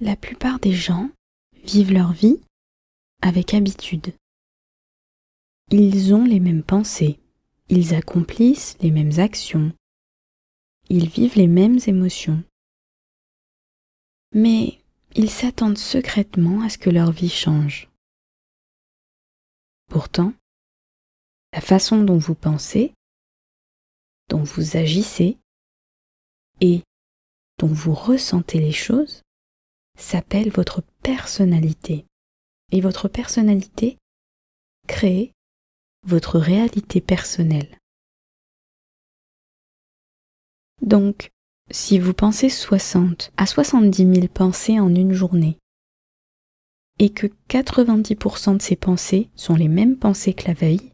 La plupart des gens vivent leur vie avec habitude. Ils ont les mêmes pensées, ils accomplissent les mêmes actions, ils vivent les mêmes émotions. Mais ils s'attendent secrètement à ce que leur vie change. Pourtant, la façon dont vous pensez, dont vous agissez et dont vous ressentez les choses s'appelle votre personnalité. Et votre personnalité crée votre réalité personnelle. Donc, si vous pensez 60 à 70 000 pensées en une journée, et que 90% de ces pensées sont les mêmes pensées que la veille,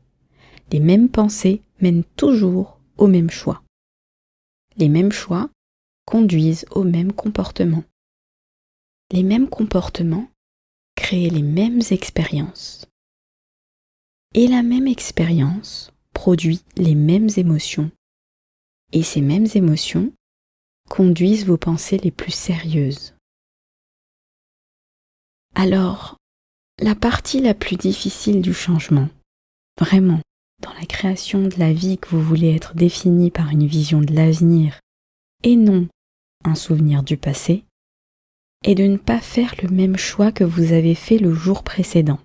les mêmes pensées mènent toujours au même choix. Les mêmes choix conduisent au même comportement. Les mêmes comportements créent les mêmes expériences. Et la même expérience produit les mêmes émotions. Et ces mêmes émotions conduisent vos pensées les plus sérieuses. Alors, la partie la plus difficile du changement, vraiment, dans la création de la vie que vous voulez être définie par une vision de l'avenir et non un souvenir du passé, est de ne pas faire le même choix que vous avez fait le jour précédent.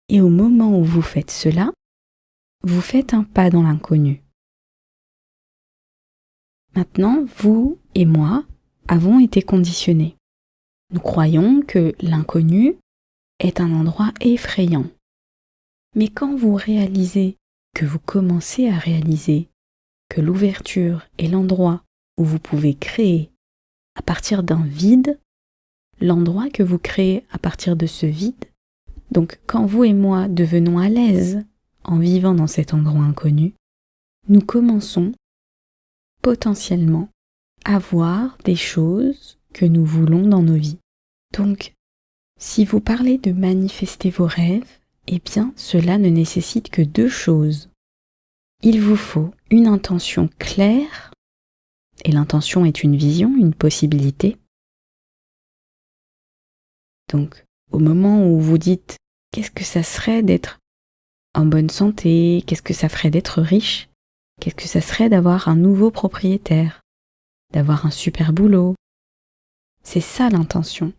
Et au moment où vous faites cela, vous faites un pas dans l'inconnu. Maintenant, vous et moi avons été conditionnés. Nous croyons que l'inconnu est un endroit effrayant. Mais quand vous réalisez, que vous commencez à réaliser que l'ouverture est l'endroit où vous pouvez créer à partir d'un vide, l'endroit que vous créez à partir de ce vide, donc quand vous et moi devenons à l'aise en vivant dans cet endroit inconnu, nous commençons potentiellement à voir des choses que nous voulons dans nos vies. Donc, si vous parlez de manifester vos rêves, eh bien, cela ne nécessite que deux choses. Il vous faut une intention claire, et l'intention est une vision, une possibilité. Donc, au moment où vous dites « qu'est-ce que ça serait d'être en bonne santé ? Qu'est-ce que ça ferait d'être riche ? Qu'est-ce que ça serait d'avoir un nouveau propriétaire ? D'avoir un super boulot ?» C'est ça l'intention.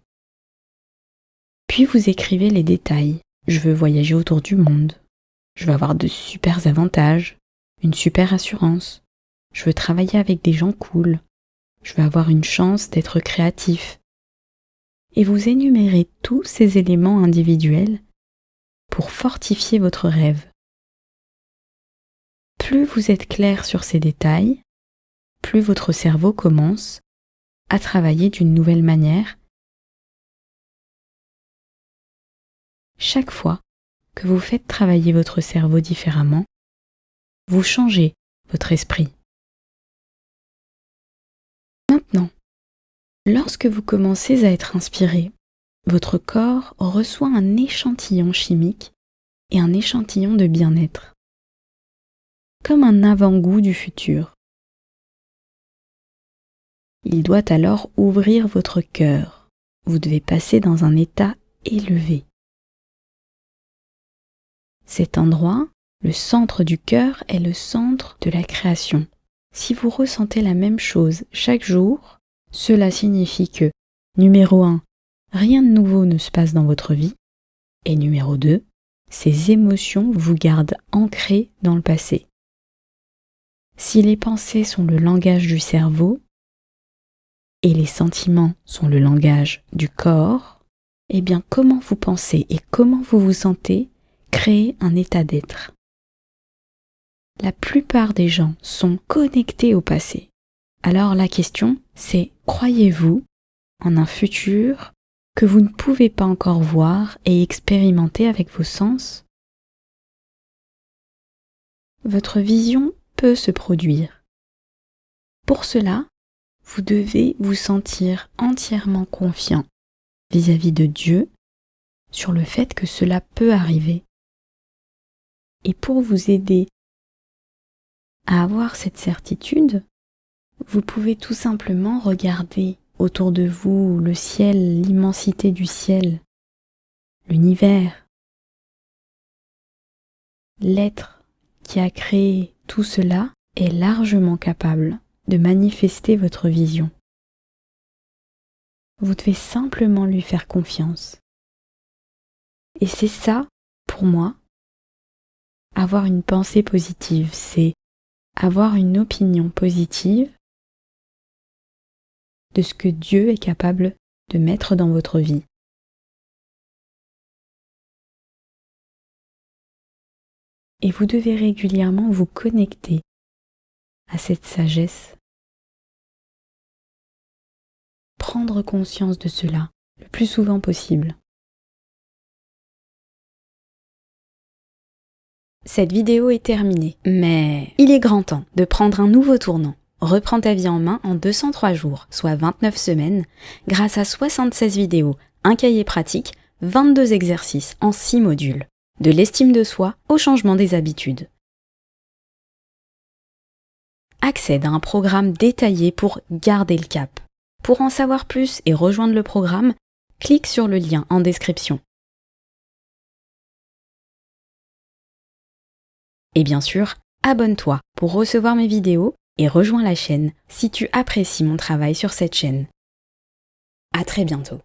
Puis vous écrivez les détails. Je veux voyager autour du monde. Je veux avoir de super avantages, une super assurance. Je veux travailler avec des gens cool. Je veux avoir une chance d'être créatif. Et vous énumérez tous ces éléments individuels pour fortifier votre rêve. Plus vous êtes clair sur ces détails, plus votre cerveau commence à travailler d'une nouvelle manière. Chaque fois que vous faites travailler votre cerveau différemment, vous changez votre esprit. Maintenant, lorsque vous commencez à être inspiré, votre corps reçoit un échantillon chimique et un échantillon de bien-être, comme un avant-goût du futur. Il doit alors ouvrir votre cœur. Vous devez passer dans un état élevé. Cet endroit, le centre du cœur, est le centre de la création. Si vous ressentez la même chose chaque jour, cela signifie que, numéro 1, rien de nouveau ne se passe dans votre vie, et numéro 2, ces émotions vous gardent ancrés dans le passé. Si les pensées sont le langage du cerveau, et les sentiments sont le langage du corps, eh bien comment vous pensez et comment vous vous sentez crée un état d'être. La plupart des gens sont connectés au passé. Alors la question, c'est croyez-vous en un futur que vous ne pouvez pas encore voir et expérimenter avec vos sens? Votre vision peut se produire. Pour cela, vous devez vous sentir entièrement confiant vis-à-vis de Dieu sur le fait que cela peut arriver. Et pour vous aider à avoir cette certitude, vous pouvez tout simplement regarder autour de vous le ciel, l'immensité du ciel, l'univers, l'être qui a créé tout cela est largement capable de manifester votre vision. Vous devez simplement lui faire confiance. Et c'est ça, pour moi, avoir une pensée positive, c'est avoir une opinion positive de ce que Dieu est capable de mettre dans votre vie. Et vous devez régulièrement vous connecter à cette sagesse. Prendre conscience de cela le plus souvent possible. Cette vidéo est terminée, mais il est grand temps de prendre un nouveau tournant. Reprends ta vie en main en 203 jours, soit 29 semaines, grâce à 76 vidéos, un cahier pratique, 22 exercices en 6 modules. De l'estime de soi au changement des habitudes. Accède à un programme détaillé pour garder le cap. Pour en savoir plus et rejoindre le programme, clique sur le lien en description. Et bien sûr, abonne-toi pour recevoir mes vidéos et rejoins la chaîne si tu apprécies mon travail sur cette chaîne. À très bientôt.